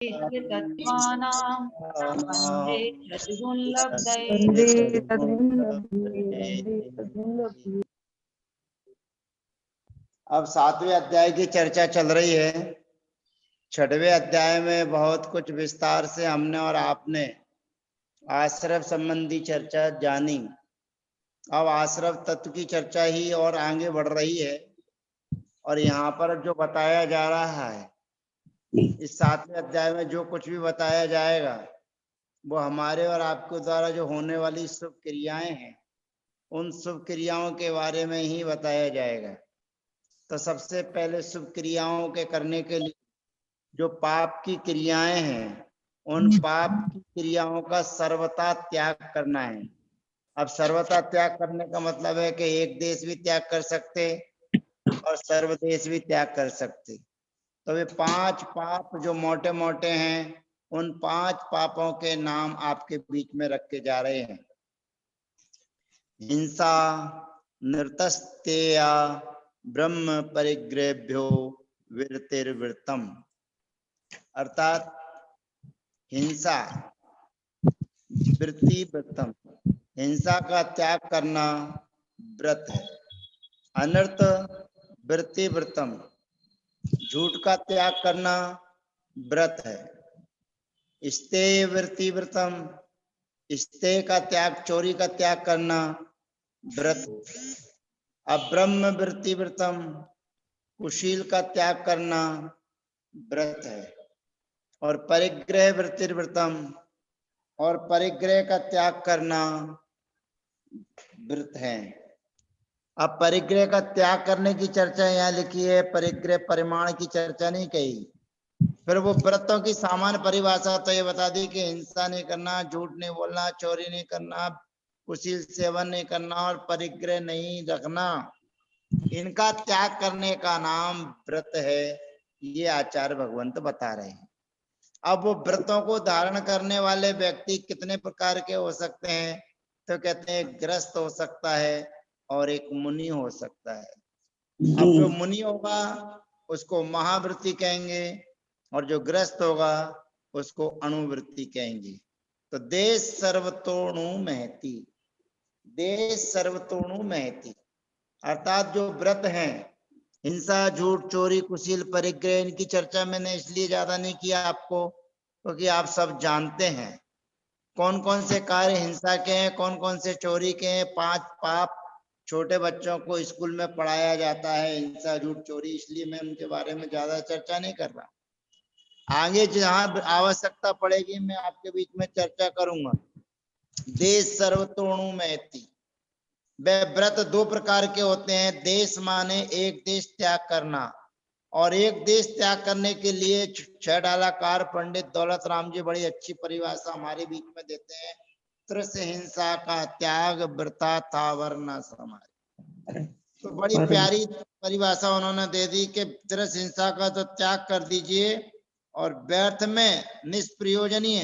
तत्त्वानां वन्दे सद्गुणलब्धये। अब 7वें अध्याय की चर्चा चल रही है। 6वें अध्याय में बहुत कुछ विस्तार से हमने और आपने आश्रव संबंधी चर्चा जानी। अब आश्रव तत्व की चर्चा ही और आगे बढ़ रही है और यहाँ पर जो बताया जा रहा है, इस 7वें अध्याय में जो कुछ भी बताया जाएगा वो हमारे और आपके द्वारा जो होने वाली शुभ क्रियाएं हैं, उन शुभ क्रियाओं के बारे में ही बताया जाएगा। तो सबसे पहले शुभ क्रियाओं के करने के लिए जो पाप की क्रियाएं हैं, उन पाप की क्रियाओं का सर्वथा त्याग करना है। अब सर्वथा त्याग करने का मतलब है कि एक देश भी त्याग कर सकते और सर्वदेश भी त्याग कर सकते। तो वे 5 पाप जो मोटे मोटे हैं, उन 5 पापों के नाम आपके बीच में रख के जा रहे हैं। हिंसा, नृतस्तेया, ब्रह्म परिग्रहेभ्यो विरतिर्वृतम, अर्थात हिंसा, वृत्ति व्रतम, हिंसा का त्याग करना व्रत है। अनर्थ वृत्ति व्रतम, झूठ का त्याग करना व्रत है। स्तेय वृत्ति व्रतम, स्तेय का त्याग, चोरी का त्याग करना व्रत। अब्रह्म वृत्ति व्रतम, कुशील का त्याग करना व्रत है। और परिग्रह वृत्ति व्रतम, और परिग्रह का त्याग करना व्रत है। अब परिग्रह का त्याग करने की चर्चा यहाँ लिखी है, परिग्रह परिमाण की चर्चा नहीं कही। फिर वो व्रतों की सामान्य परिभाषा तो ये बता दी कि हिंसा नहीं करना, झूठ नहीं बोलना, चोरी नहीं करना, कुशील सेवन नहीं करना और परिग्रह नहीं रखना, इनका त्याग करने का नाम व्रत है। ये आचार्य भगवंत बता रहे हैं। अब वो व्रतों को धारण करने वाले व्यक्ति कितने प्रकार के हो सकते हैं? तो कहते हैं ग्रस्त हो सकता है और एक मुनि हो सकता है। अब जो मुनि होगा उसको महावृत्ति कहेंगे और जो ग्रस्त होगा उसको अणुवृत्ति कहेंगे। तो देश सर्वतोणु महति, देश सर्वतोणु महति, अर्थात जो व्रत हैं, हिंसा, झूठ, चोरी, कुशील, परिग्रह, इनकी चर्चा मैंने इसलिए ज्यादा नहीं किया आपको क्योंकि आप सब जानते हैं कौन कौन से कार्य हिंसा के हैं, कौन कौन से चोरी के हैं। 5 पाप छोटे बच्चों को स्कूल में पढ़ाया जाता है, हिंसा, झूठ, चोरी, इसलिए मैं उनके बारे में ज्यादा चर्चा नहीं कर रहा। आगे जहां आवश्यकता पड़ेगी मैं आपके बीच में चर्चा करूंगा। देश सर्वतोणु महति, वे व्रत 2 प्रकार के होते हैं। देश माने एक देश त्याग करना, और एक देश त्याग करने के लिए 6 डालाकार पंडित दौलत राम जी बड़ी अच्छी परिभाषा हमारे बीच में देते हैं। त्रिस हिंसा का त्याग व्रता था वरना समाज। तो बड़ी प्यारी परिभाषा उन्होंने दे दी कि त्रिस हिंसा का तो त्याग कर दीजिए और व्यर्थ में निष्प्रयोजनीय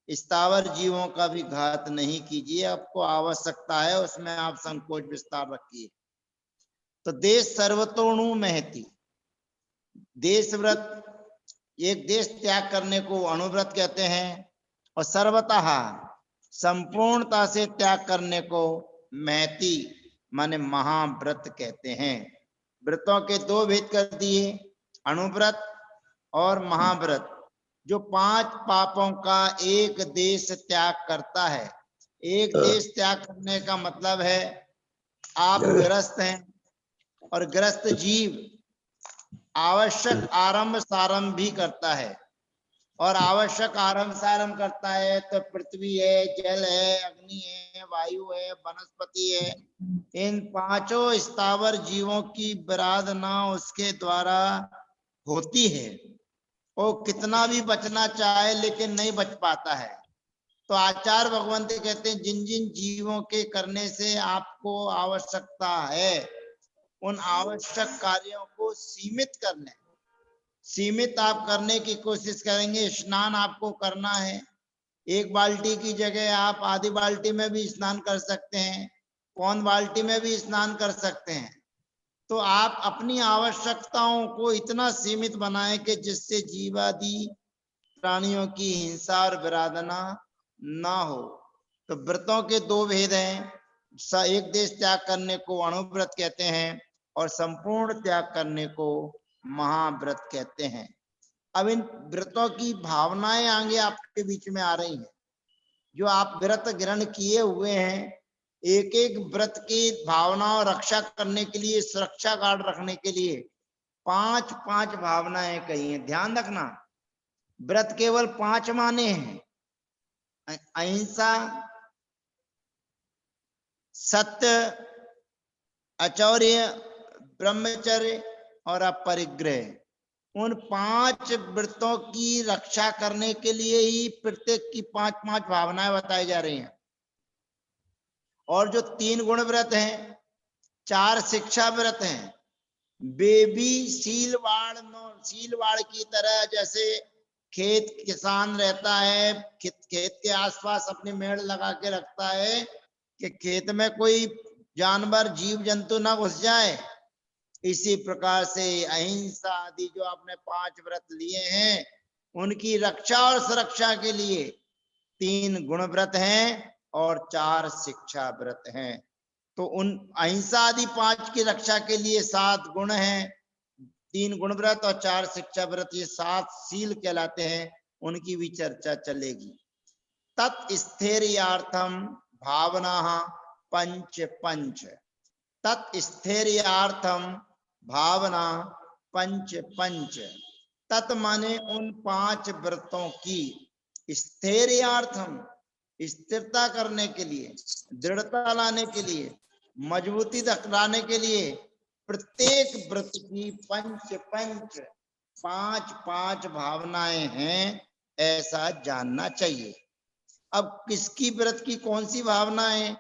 स्थावर जीवों का भी घात नहीं कीजिए। आपको आवश्यकता है उसमें आप संकोच विस्तार रखिए। तो देश सर्वतोणु महति, देश व्रत, एक देश त्याग करने को अणुव्रत कहते हैं, और सर्वतः संपूर्णता से त्याग करने को महति माने महाव्रत कहते हैं। व्रतों के 2 भेद कर दिए, अणुव्रत और महाव्रत। जो 5 पापों का एक देश त्याग करता है। एक देश त्याग करने का मतलब है आप ग्रस्त हैं और ग्रस्त जीव आवश्यक आरंभ सारंभ भी करता है, और आवश्यक आरंभ सारंभ करता है तो पृथ्वी है, जल है, अग्नि है, वायु है, वनस्पति है। इन 5 स्थावर जीवों की विराधना उसके द्वारा होती है। वो कितना भी बचना चाहे लेकिन नहीं बच पाता है। तो आचार्य भगवंत कहते हैं जिन जिन जीवों के करने से आपको आवश्यकता है, उन आवश्यक कार्यों को सीमित करने, सीमित आप करने की कोशिश करेंगे। स्नान आपको करना है, 1 बाल्टी की जगह आप आधी बाल्टी में भी स्नान कर सकते हैं, पौन बाल्टी में भी स्नान कर सकते हैं। तो आप अपनी आवश्यकताओं को इतना सीमित बनाएं कि जिससे जीवादि प्राणियों की हिंसा और विराधना ना हो। तो व्रतों के दो भेद हैं, एक देश त्याग करने को अणुव्रत कहते हैं और संपूर्ण त्याग करने को महाव्रत कहते हैं। अब इन व्रतों की भावनाएं आगे आपके बीच में आ रही हैं। जो आप व्रत ग्रहण किए हुए हैं, एक एक व्रत की भावनाओं रक्षा करने के लिए, सुरक्षा गार्ड रखने के लिए 5-5 भावनाएं कही हैं। ध्यान रखना, व्रत केवल 5 माने हैं, अहिंसा, सत्य, अचौर्य, ब्रह्मचर्य और अपरिग्रह। उन 5 व्रतों की रक्षा करने के लिए ही प्रत्येक की 5-5 भावनाएं बताई जा रही हैं। और जो 3 गुण व्रत हैं, 4 शिक्षा व्रत हैं, वे भी शीलवाड़ की तरह, जैसे खेत किसान रहता है, खेत के आसपास अपने मेड़ लगा के रखता है कि खेत में कोई जानवर जीव जंतु ना घुस जाए। इसी प्रकार से अहिंसा आदि जो आपने 5 व्रत लिए हैं, उनकी रक्षा और सुरक्षा के लिए 3 गुण व्रत हैं और 4 शिक्षा व्रत हैं। तो उन अहिंसा आदि 5 की रक्षा के लिए 7 गुण हैं, 3 गुण व्रत और 4 शिक्षा व्रत, ये 7 शील कहलाते हैं। उनकी भी चर्चा चलेगी। तत्स्थैर्यार्थम भावना पंच पंच, तत्स्थैर्यार्थम भावना पंच पंच। तत् माने उन 5 व्रतों की, स्थैर्यार्थम स्थिरता करने के लिए, दृढ़ता लाने के लिए, मजबूती लाने के लिए प्रत्येक व्रत की पंच पंच 5-5 भावनाएं हैं, ऐसा जानना चाहिए। अब किसकी व्रत की कौन सी भावना है,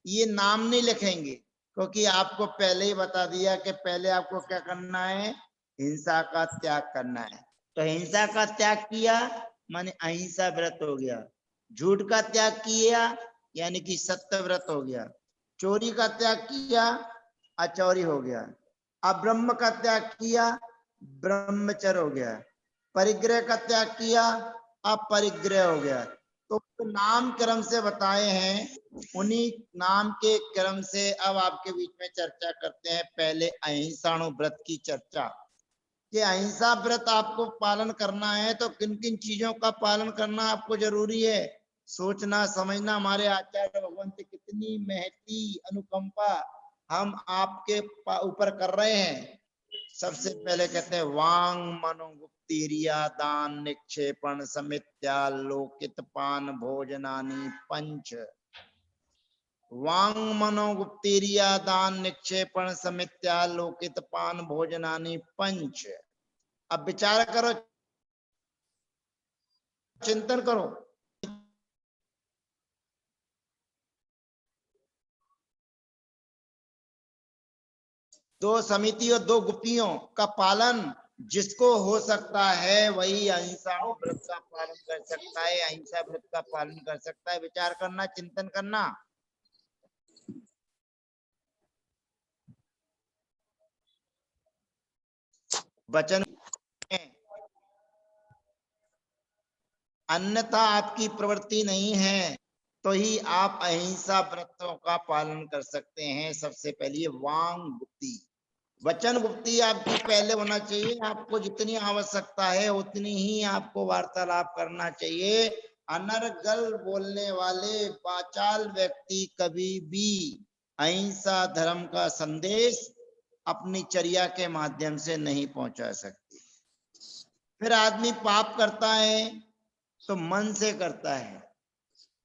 ये नाम नहीं लिखेंगे, क्योंकि आपको पहले ही बता दिया कि पहले आपको क्या करना है, हिंसा का त्याग करना है। तो हिंसा का त्याग किया माने अहिंसा व्रत हो गया, झूठ का त्याग किया यानी कि सत्य व्रत हो गया, चोरी का त्याग किया अचौरी हो गया, अब्रह्म का त्याग किया ब्रह्मचर्य हो गया, परिग्रह का त्याग किया अपरिग्रह हो गया। तो नाम क्रम से बताए हैं, उन्हीं नाम के क्रम से अब आपके बीच में चर्चा करते हैं। पहले अहिंसाणु व्रत की चर्चा, कि अहिंसा व्रत आपको पालन करना है तो किन किन चीजों का पालन करना आपको जरूरी है। सोचना समझना, हमारे आचार्य भगवान से कितनी महती अनुकंपा हम आपके ऊपर कर रहे हैं। सबसे पहले कहते हैं वांग मनोगुप्तिरिया दान निक्षेपण समित्यालोकित पान भोजनानि पंच। वांग मनोगुप्तिरिया दान निक्षेपण समित्यालोकित पान भोजनानि पंच। अब विचार करो, चिंतन करो। दो समिति और 2 गुप्तियों का पालन जिसको हो सकता है वही अहिंसा व्रत का पालन कर सकता है, अहिंसा व्रत का पालन कर सकता है। विचार करना, चिंतन करना। वचन अन्यथा आपकी प्रवृत्ति नहीं है तो ही आप अहिंसा व्रतों का पालन कर सकते हैं। सबसे पहले वांग गुप्ति, वचन गुप्ति आपकी पहले होना चाहिए। आपको जितनी आवश्यकता है उतनी ही आपको वार्तालाप करना चाहिए। अनर्गल बोलने वाले वाचाल व्यक्ति कभी भी अहिंसा धर्म का संदेश अपनी चर्या के माध्यम से नहीं पहुंचा सकते। फिर आदमी पाप करता है तो मन से करता है,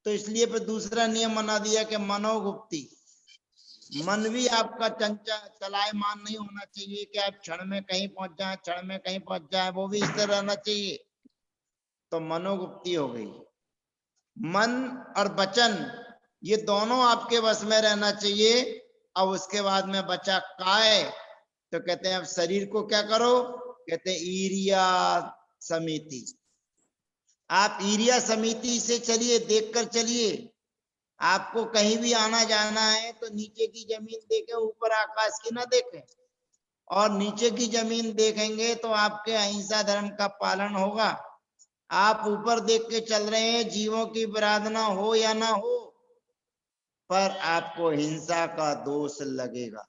तो इसलिए फिर दूसरा नियम बना दिया कि मनोगुप्ति, मन भी आपका चलायमान नहीं होना चाहिए कि आप क्षण में कहीं पहुंच जाए, क्षण में कहीं पहुंच जाए, वो भी इस तरह रहना चाहिए। तो मनोगुप्ति हो गई। मन और वचन ये दोनों आपके वश में रहना चाहिए। अब उसके बाद में बचा काय, तो कहते हैं अब शरीर को क्या करो, कहते हैं ईरिया समिति। आप ईरिया समिति से चलिए, देखकर चलिए। आपको कहीं भी आना जाना है तो नीचे की जमीन देखें, ऊपर आकाश की ना देखें। और नीचे की जमीन देखेंगे तो आपके अहिंसा धर्म का पालन होगा। आप ऊपर देख के चल रहे हैं, जीवों की आराधना हो या ना हो, पर आपको हिंसा का दोष लगेगा।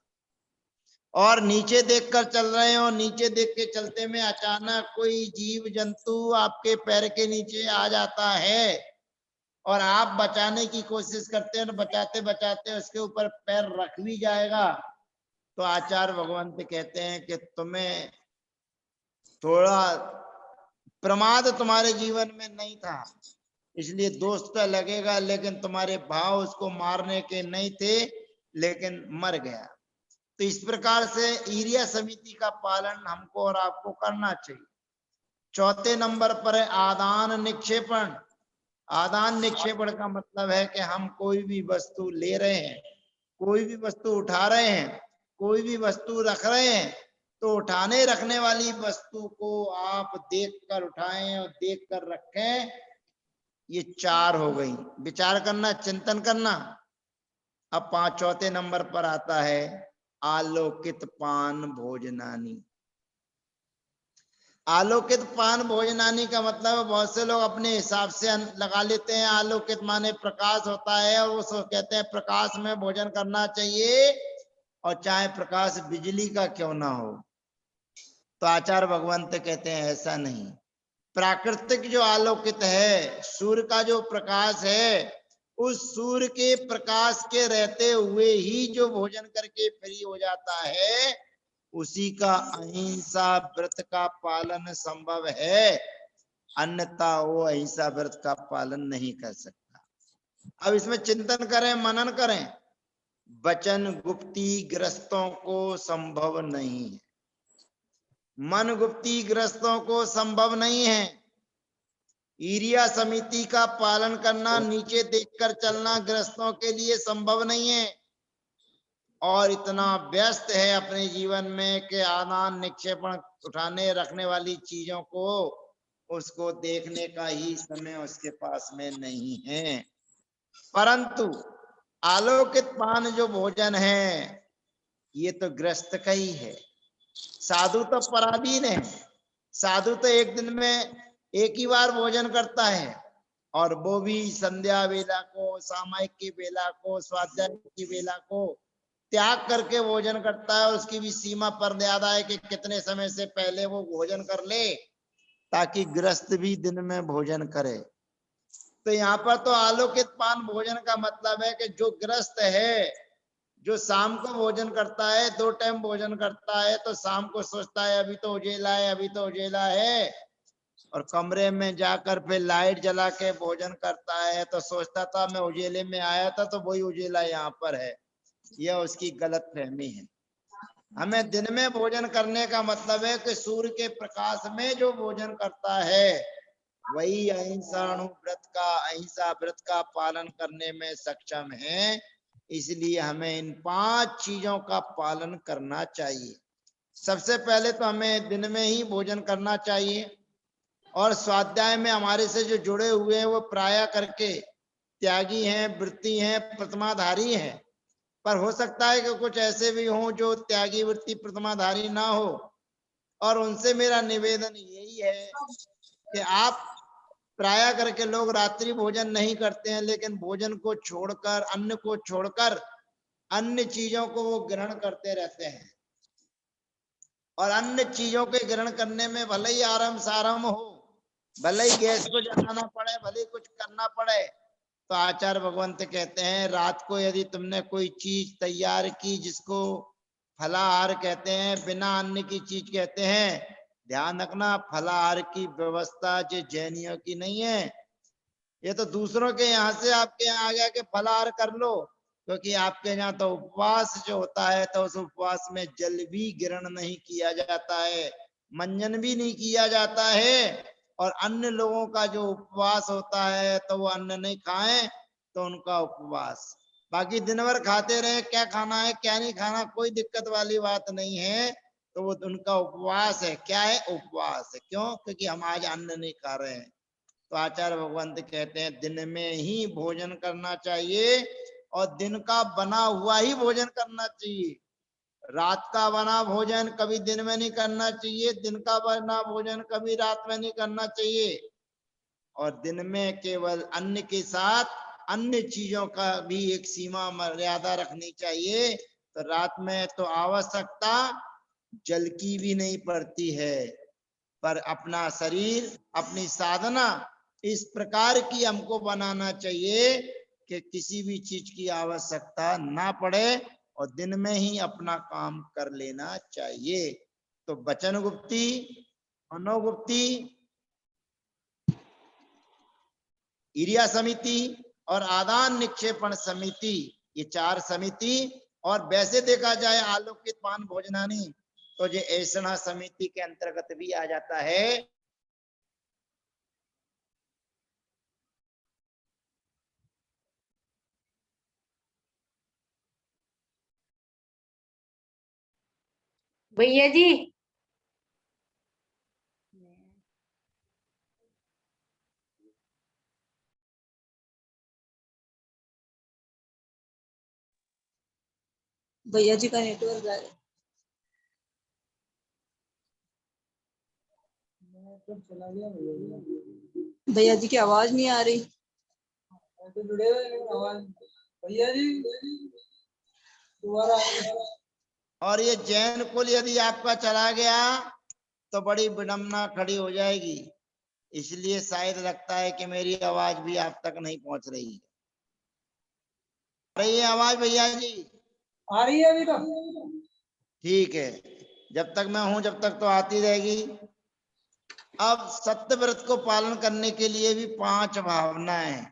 और नीचे देखकर चल रहे हो, नीचे देख के चलते में अचानक कोई जीव जंतु आपके पैर के नीचे आ जाता है और आप बचाने की कोशिश करते हैं, बचाते बचाते उसके ऊपर पैर रख भी जाएगा, तो आचार्य भगवंत कहते हैं कि तुम्हें थोड़ा प्रमाद तुम्हारे जीवन में नहीं था, इसलिए दोष तो लगेगा, लेकिन तुम्हारे भाव उसको मारने के नहीं थे, लेकिन मर गया। तो इस प्रकार से ईरिया समिति का पालन हमको और आपको करना चाहिए। चौथे नंबर पर है आदान निक्षेपण। आदान निक्षेपण का मतलब है कि हम कोई भी वस्तु ले रहे हैं, कोई भी वस्तु उठा रहे हैं, कोई भी वस्तु रख रहे हैं, तो उठाने रखने वाली वस्तु को आप देखकर उठाएं और देखकर रखें। ये 4 हो गई, विचार करना, चिंतन करना। अब चौथे नंबर पर आता है आलोकित पान भोजनानी। आलोकित पान भोजनानी का मतलब बहुत से लोग अपने हिसाब से लगा लेते हैं। आलोकित माने प्रकाश होता है, और वो कहते हैं प्रकाश में भोजन करना चाहिए, और चाहे प्रकाश बिजली का क्यों ना हो। तो आचार्य भगवंत कहते हैं ऐसा नहीं। प्राकृतिक जो आलोकित है, सूर्य का जो प्रकाश है, उस सूर्य के प्रकाश के रहते हुए ही जो भोजन करके फ्री हो जाता है, उसी का अहिंसा व्रत का पालन संभव है, अन्यथा वो अहिंसा व्रत का पालन नहीं कर सकता। अब इसमें चिंतन करें, मनन करें। वचन गुप्ती ग्रस्तों को संभव नहीं है, मन गुप्ती ग्रस्तों को संभव नहीं है। ईरिया समिति का पालन करना, नीचे देखकर चलना ग्रस्तों के लिए संभव नहीं है, और इतना व्यस्त है अपने जीवन में कि आदान निक्षेपण उठाने रखने वाली चीजों को उसको देखने का ही समय उसके पास में नहीं है। परंतु आलोकित पान जो भोजन है, ये तो ग्रस्त का ही है। साधु तो पराधीन है। साधु तो एक दिन में एक ही बार भोजन करता है, और वो भी संध्या वेला को, सामायिक की वेला को, स्वाध्याय की वेला को त्याग करके भोजन करता है। उसकी भी सीमा पर मर्यादा है कि कितने समय से पहले वो भोजन कर ले, ताकि गृहस्थ भी दिन में भोजन करे। तो यहाँ पर तो आलोकित पान भोजन का मतलब है कि जो गृहस्थ है, जो शाम को भोजन करता है, 2 टाइम भोजन करता है, तो शाम को सोचता है अभी तो उजेला है, अभी तो उजेला है, और कमरे में जाकर फिर लाइट जला के भोजन करता है, तो सोचता था मैं उजेले में आया था, तो वही उजेला यहाँ पर है। यह उसकी गलत फहमी है। हमें दिन में भोजन करने का मतलब है कि सूर्य के प्रकाश में जो भोजन करता है, वही अहिंसा व्रत का पालन करने में सक्षम है। इसलिए हमें इन 5 चीजों का पालन करना चाहिए। सबसे पहले तो हमें दिन में ही भोजन करना चाहिए, और स्वाध्याय में हमारे से जो जुड़े हुए हैं वो प्राय करके त्यागी हैं, वृत्ति हैं, प्रतिमाधारी हैं। पर हो सकता है कि कुछ ऐसे भी हों जो त्यागी वृत्ति प्रतिमाधारी ना हो, और उनसे मेरा निवेदन यही है कि आप प्राय करके लोग रात्रि भोजन नहीं करते हैं, लेकिन भोजन को छोड़कर, अन्न को छोड़कर अन्य चीजों को वो ग्रहण करते रहते हैं। और अन्य चीजों के ग्रहण करने में भले ही आराम साराम हो, भले ही गैस को जलाना पड़े, भले ही कुछ करना पड़े, तो आचार्य भगवंत कहते हैं रात को यदि तुमने कोई चीज तैयार की, जिसको फलाहार कहते हैं, बिना अन्न की चीज कहते हैं, ध्यान रखना फलाहार की व्यवस्था जो जैनियों की नहीं है। ये तो दूसरों के यहाँ से आपके यहाँ आ गया कि फलाहार कर लो, क्योंकि आपके यहाँ तो उपवास जो होता है, तो उस उपवास में जल भी ग्रहण नहीं किया जाता है, मंजन भी नहीं किया जाता है, और अन्य लोगों का जो उपवास होता है तो वो अन्न नहीं खाएं, तो उनका उपवास। बाकी दिन भर खाते रहे, क्या खाना है क्या नहीं खाना कोई दिक्कत वाली बात नहीं है, तो वो उनका उपवास है। क्या है? उपवास है। क्यों? क्योंकि हम आज अन्न नहीं खा रहे हैं। तो आचार्य भगवंत कहते हैं दिन में ही भोजन करना चाहिए, और दिन का बना हुआ ही भोजन करना चाहिए। रात का बना भोजन कभी दिन में नहीं करना चाहिए, दिन का बना भोजन कभी रात में नहीं करना चाहिए। और दिन में केवल अन्न के साथ अन्य चीजों का भी एक सीमा मर्यादा रखनी चाहिए। तो रात में तो आवश्यकता जल की भी नहीं पड़ती है, पर अपना शरीर अपनी साधना इस प्रकार की हमको बनाना चाहिए कि किसी भी चीज की आवश्यकता ना पड़े और दिन में ही अपना काम कर लेना चाहिए। तो वचन गुप्ती, मनोगुप्ती, ईर्ष्या समिति और आदान निक्षेपण समिति, ये 4 समिति। और वैसे देखा जाए आलोकित पान भोजनानी तो ये ऐसा समिति के अंतर्गत भी आ जाता है। भैया जी, भैया जी का नेटवर्क चला गया। भैया जी की आवाज नहीं आ रही। तो जुड़े हुए आवाज भैया जी दोबारा। और ये जैन कुल यदि आपका चला गया तो बड़ी विडंबना खड़ी हो जाएगी। इसलिए शायद लगता है कि मेरी आवाज भी आप तक नहीं पहुंच रही है। ये आवाज भैया जी आ रही है अभी तो? ठीक है, जब तक मैं हूं जब तक तो आती रहेगी। अब सत्य व्रत को पालन करने के लिए भी 5 भावनाएं।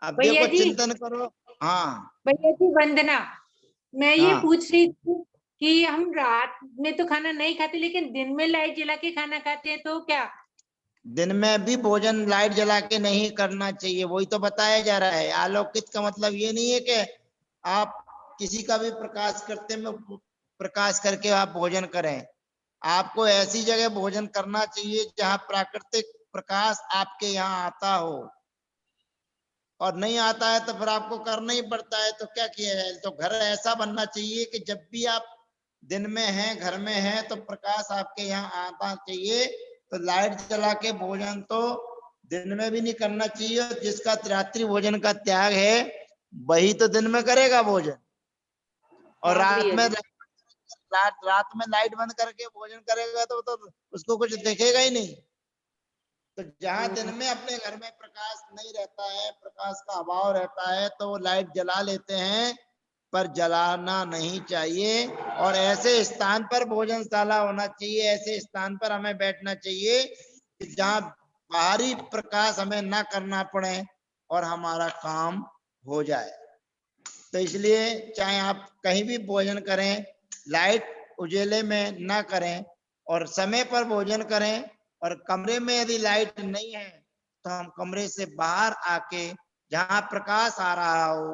अब भैया देखो जी, चिंतन करो। हाँ भैया जी वंदना, मैं ये हाँ, पूछ रही थी कि हम रात में तो खाना नहीं खाते लेकिन दिन में लाइट जला के खाना खाते हैं, तो क्या? दिन में भी भोजन लाइट जला के नहीं करना चाहिए, वही तो बताया जा रहा है। आलोकित का मतलब ये नहीं है कि आप किसी का भी प्रकाश करते में प्रकाश करके आप भोजन करें। आपको ऐसी जगह भोजन करना चाहिए जहां प्राकृतिक प्रकाश आपके यहाँ आता हो, और नहीं आता है तो फिर आपको करना ही पड़ता है। तो क्या किया जाए? तो घर ऐसा बनना चाहिए कि जब भी आप दिन में हैं, घर में हैं, तो प्रकाश आपके यहाँ आना चाहिए। तो लाइट जला के भोजन तो दिन में भी नहीं करना चाहिए। जिसका रात्रि भोजन का त्याग है वही तो दिन में करेगा भोजन, और हाँ रात भैया में जी। रात में लाइट बंद करके भोजन करेगा तो उसको कुछ दिखेगा ही नहीं। तो जहां दिन में अपने घर में प्रकाश नहीं रहता है, प्रकाश का अभाव रहता है, तो वो लाइट जला लेते हैं, पर जलाना नहीं चाहिए। और ऐसे स्थान पर भोजनशाला होना चाहिए, ऐसे स्थान पर हमें बैठना चाहिए कि जहां बाहरी प्रकाश हमें ना करना पड़े और हमारा काम हो जाए। तो इसलिए चाहे आप कहीं भी भोजन करें, लाइट उजेले में ना करें और समय पर भोजन करें। और कमरे में यदि लाइट नहीं है तो हम कमरे से बाहर आके जहां प्रकाश आ रहा हो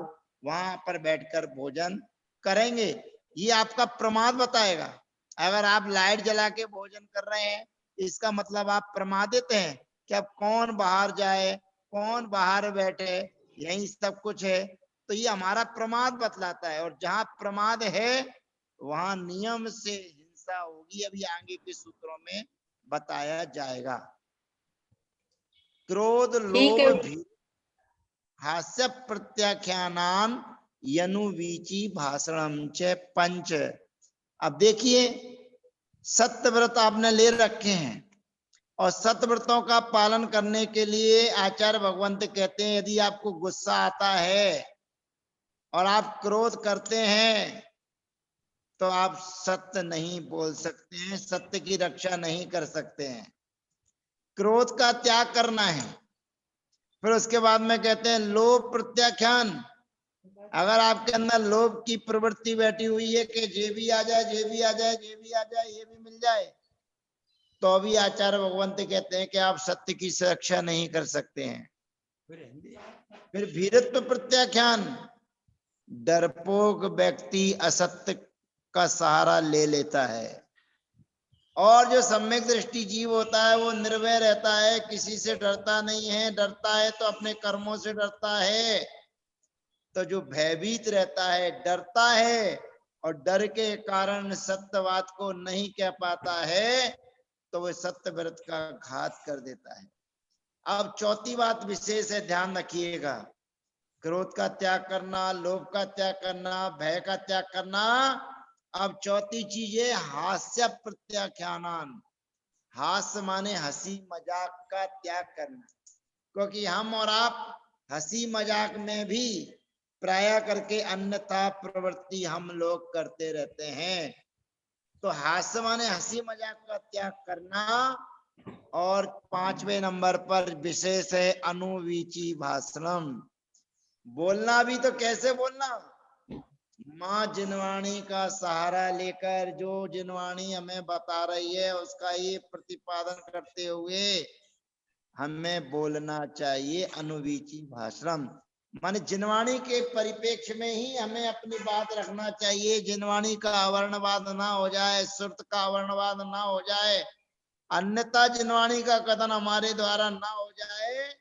वहां पर बैठकर भोजन करेंगे। ये आपका प्रमाद बताएगा। अगर आप लाइट जला के भोजन कर रहे हैं, इसका मतलब आप प्रमादित हैं कि अब कौन बाहर जाए, कौन बाहर बैठे, यही सब कुछ है। तो ये हमारा प्रमाद बतलाता है, और जहां प्रमाद है वहां नियम से हिंसा होगी। अभी आगे के सूत्रों में बताया जाएगा। क्रोध, ठीक लोभ, है। भीड़, हास्य प्रत्याख्यानान यनुवीची भाषणम च पंच। अब देखिए, सत्यव्रत आपने ले रखे हैं, और सत्यव्रतों का पालन करने के लिए आचार्य भगवंत कहते हैं यदि आपको गुस्सा आता है और आप क्रोध करते हैं तो आप सत्य नहीं बोल सकते हैं, सत्य की रक्षा नहीं कर सकते हैं। क्रोध का त्याग करना है। फिर उसके बाद में कहते हैं लोभ प्रत्याख्यान। अगर आपके अंदर लोभ की प्रवृत्ति बैठी हुई है कि ये भी आ जाए, ये भी आ जाए, ये भी आ जाए, ये भी मिल जाए, तो भी आचार्य भगवंत कहते हैं कि आप सत्य की सुरक्षा नहीं कर सकते हैं। फिर भीरत्व प्रत्याख्यान। डरपोक व्यक्ति असत्य का सहारा ले लेता है, और जो सम्यक दृष्टि जीव होता है वो निर्भय रहता है, किसी से डरता नहीं है। डरता है तो अपने कर्मों से डरता है। तो जो भयभीत रहता है, डरता है, और डर के कारण सत्यवाद को नहीं कह पाता है, तो वह सत्य व्रत का घात कर देता है। अब चौथी बात विशेष है, ध्यान रखिएगा। क्रोध का त्याग करना, लोभ का त्याग करना, भय का त्याग करना। अब चौथी चीज है हास्य प्रत्याख्यानान। हास्य माने हंसी मजाक का त्याग करना, क्योंकि हम और आप हंसी मजाक में भी प्राय करके अन्यथा प्रवृत्ति हम लोग करते रहते हैं। तो हास्य माने हंसी मजाक का त्याग करना। और 5वें नंबर पर विशेष है अनुवीची भाषणम। बोलना भी तो कैसे बोलना, माँ जिनवाणी का सहारा लेकर, जो जिनवाणी हमें बता रही है उसका ये प्रतिपादन करते हुए हमें बोलना चाहिए अनुवीची भाषणम। माने जिनवाणी के परिप्रेक्ष्य में ही हमें अपनी बात रखना चाहिए। जिनवाणी का अवर्णवाद ना हो जाए, श्रुत का अवर्णवाद ना हो जाए, अन्यथा जिनवाणी का कथन हमारे द्वारा ना हो जाए,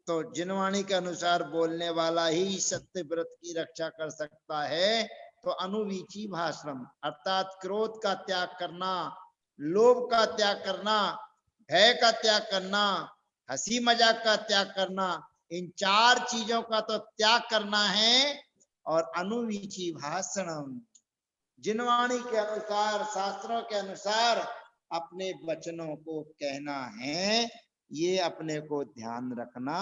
तो जिनवाणी के अनुसार बोलने वाला ही सत्य व्रत की रक्षा कर सकता है। तो अनुवीची भाषणम अर्थात क्रोध का त्याग करना, लोभ का त्याग करना, भय का त्याग करना, हंसी मजाक का त्याग करना, इन 4 चीजों का तो त्याग करना है। और अनुवीची भाषणम, जिनवाणी के अनुसार, शास्त्रों के अनुसार अपने वचनों को कहना है, ये अपने को ध्यान रखना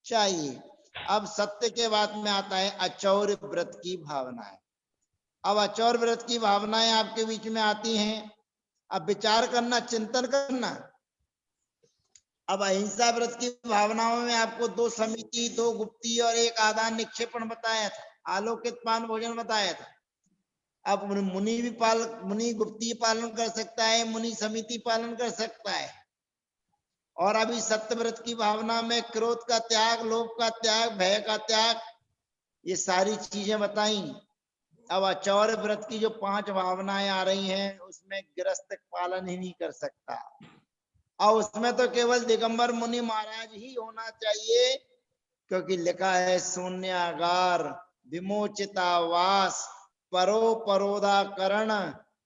चाहिए। अब सत्य के बाद में आता है अचौर्य व्रत की भावनाएं। अब अचौर्य व्रत की भावनाएं आपके बीच में आती हैं। अब विचार करना, चिंतन करना। अब अहिंसा व्रत की भावनाओं में आपको 2 समिति, 2 गुप्ती और 1 आदान निक्षेपण बताया था, आलोकित पान भोजन बताया था। अब मुनि गुप्ती पालन कर सकता है, मुनि समिति पालन कर सकता है। और अभी सत्यव्रत की भावना में क्रोध का त्याग, लोभ का त्याग, भय का त्याग, ये सारी चीजें बताई। अब अचौर्य व्रत की जो 5 भावनाएं आ रही हैं, उसमें गृहस्थ पालन ही नहीं कर सकता। और उसमें तो केवल दिगंबर मुनि महाराज ही होना चाहिए, क्योंकि लिखा है शून्यागार, विमोचितावास, परोपरोधाकरण,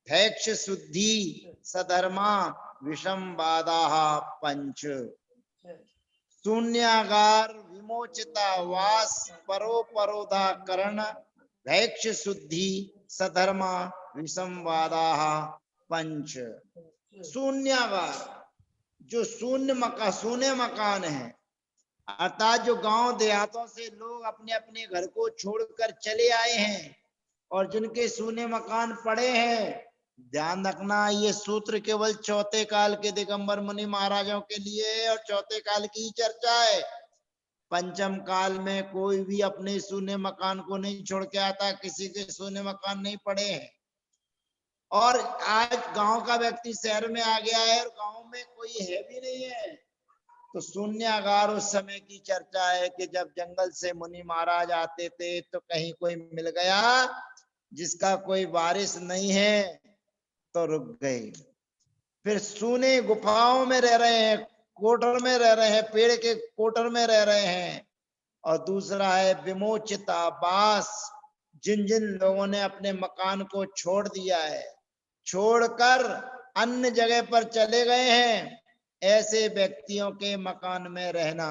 भैक्ष शुद्धि, सधर्मा, विषम बाधाः पंच। शून्यागार, विमोचितावास, परोपरोधाकरण, भैक्ष शुद्धि, सधर्मा, विषम बाधाः पंच। शून्यागार जो शून्य मकान है, अर्थात जो गांव देहातों से लोग अपने अपने घर को छोड़कर चले आए हैं और जिनके शून्य मकान पड़े हैं। ध्यान रखना, ये सूत्र केवल चौथे काल के दिगंबर मुनि महाराजों के लिए और चौथे काल की चर्चा है। पंचम काल में कोई भी अपने शून्य मकान को नहीं छोड़ के आता, किसी के शून्य मकान नहीं पड़े हैं। और आज गांव का व्यक्ति शहर में आ गया है और गांव में कोई है भी नहीं है। तो शून्यागार उस समय की चर्चा है कि जब जंगल से मुनि महाराज आते थे तो कहीं कोई मिल गया जिसका कोई वारिस नहीं है तो रुक गए। फिर सूने गुफाओं में रह रहे हैं, कोटर में रह रहे हैं, पेड़ के कोटर में रह रहे हैं। और दूसरा है विमोचिता बास, जिन जिन लोगों ने अपने मकान को छोड़ दिया है, छोड़कर अन्य जगह पर चले गए हैं, ऐसे व्यक्तियों के मकान में रहना।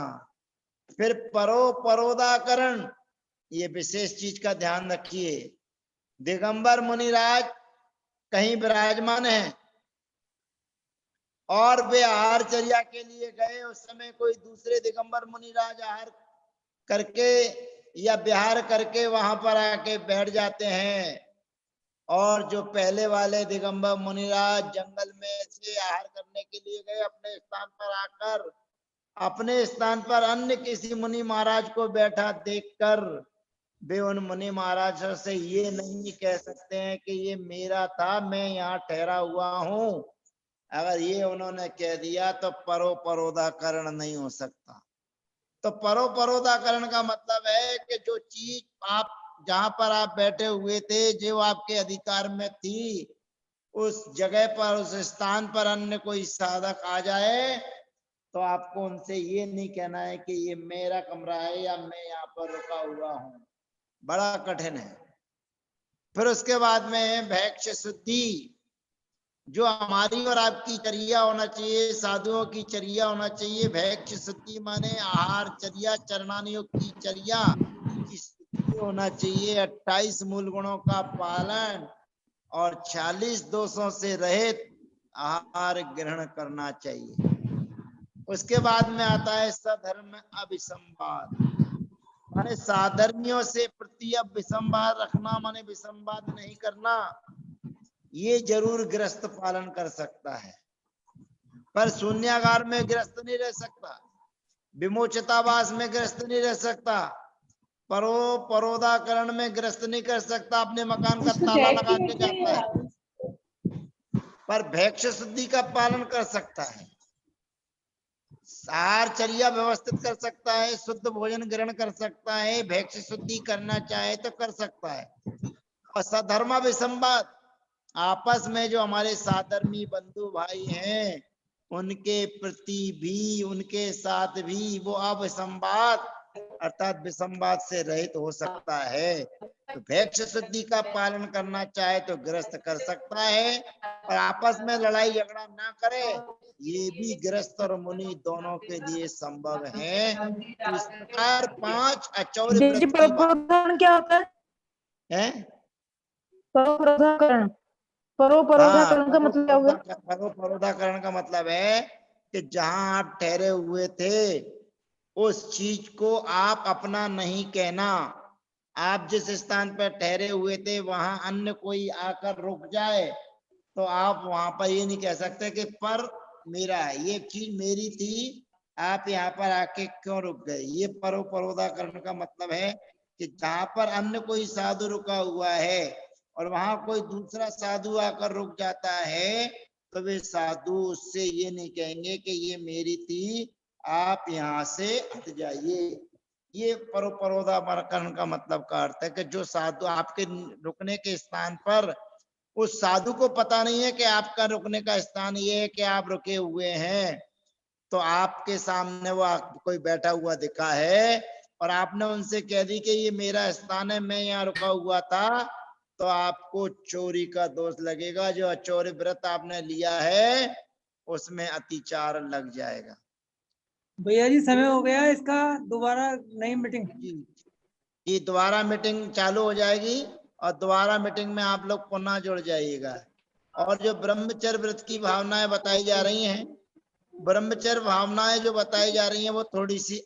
फिर परोपरोधाकरण, ये विशेष चीज का ध्यान रखिए। दिगंबर मुनिराज कहीं विराजमान है और वे आहारचर्या के लिए गए, उस समय कोई दूसरे दिगंबर मुनिराज आहार करके या विहार करके वहां पर आके बैठ जाते हैं। और जो पहले वाले दिगंबर मुनिराज जंगल में से आहार करने के लिए गए, अपने स्थान पर आकर अपने स्थान पर अन्य किसी मुनि महाराज को बैठा देखकर वे उन मुनि महाराज से ये नहीं कह सकते हैं कि ये मेरा था, मैं यहाँ ठहरा हुआ हूं। अगर ये उन्होंने कह दिया तो परोपरोधाकरण नहीं हो सकता। तो परोपरोधाकरण का मतलब है कि जो चीज आप जहां पर आप बैठे हुए थे, जो आपके अधिकार में थी, उस जगह पर, उस स्थान पर अन्य कोई साधक आ जाए तो आपको उनसे ये नहीं कहना है कि ये मेरा कमरा है या मैं यहाँ पर रुका हुआ हूं। बड़ा कठिन है। फिर उसके बाद में भैक्ष शुद्धि, जो हमारी और आपकी चर्या होना चाहिए, साधुओं की चर्या होना चाहिए। भैक्ष शुद्धि माने आहार चर्या, चरणानियोग की चर्या की शुद्धि होना चाहिए। 28 मूल गुणों का पालन और 40 दोषों से रहित आहार ग्रहण करना चाहिए। उसके बाद में आता है सधर्म अभिसंवाद, माने साधर्मियों से प्रति अब विसंवाद रखना, माने विसंवाद नहीं करना। ये जरूर गृहस्थ पालन कर सकता है, पर शून्यागार में गृहस्थ नहीं रह सकता, विमोचितावास में गृहस्थ नहीं रह सकता, परोदाकरण में गृहस्थ नहीं कर सकता, अपने मकान का ताला लगा के जाता है। पर भैक्ष शुद्धि का पालन कर सकता है, सारचर्या व्यवस्थित कर सकता है, शुद्ध भोजन ग्रहण कर सकता है, भैक्ष शुद्धि करना चाहे तो कर सकता है। और सधर्म विसंवाद, आपस में जो हमारे साधर्मी बंधु भाई हैं उनके प्रति भी, उनके साथ भी वो अविसंवाद अर्थात विसंवाद से रहित हो सकता है। तो भैक्ष शुद्धि का पालन करना चाहे तो गृहस्थ कर सकता है, और आपस में लड़ाई झगड़ा ना करे, ये भी गृहस्थ और मुनि दोनों के लिए संभव है। तो इस प्रकार 5 अचौर्य व्रत की बात क्या होता है। परोपरोधाकरण, परोपरोधाकरण का मतलब क्या होगा? परोपरोधाकरण का मतलब है कि जहां आप ठहरे हुए थे उस चीज को आप अपना नहीं कहना। आप जिस स्थान पर ठहरे हुए थे वहां अन्य कोई आकर रुक जाए तो आप वहां पर ये नहीं कह सकते कि पर मेरा है, ये चीज मेरी थी, आप यहाँ पर आके क्यों रुक गए। ये परोपरोधाकरण का मतलब है कि जहां पर अन्य कोई साधु रुका हुआ है और वहां कोई दूसरा साधु आकर रुक जाता है तो वे साधु उससे ये नहीं कहेंगे कि ये मेरी थी, आप यहाँ से हट जाइए। ये परोपरोधाकरण का मतलब का अर्थ है कि जो साधु आपके रुकने के स्थान पर, उस साधु को पता नहीं है कि आपका रुकने का स्थान ये है कि आप रुके हुए हैं, तो आपके सामने वो कोई बैठा हुआ दिखा है और आपने उनसे कह दी कि ये मेरा स्थान है, मैं यहाँ रुका हुआ था, तो आपको चोरी का दोष लगेगा। जो अचौर्य व्रत आपने लिया है उसमें अतिचार लग जाएगा। भैया जी समय हो गया, इसका दोबारा नई मीटिंग जी दोबारा मीटिंग चालू हो जाएगी और दोबारा मीटिंग में आप लोग पुनः जुड़ जाइएगा। और जो ब्रह्मचर्य व्रत की भावनाएं बताई जा रही हैं, ब्रह्मचर्य भावनाएं जो बताई जा रही हैं वो थोड़ी सी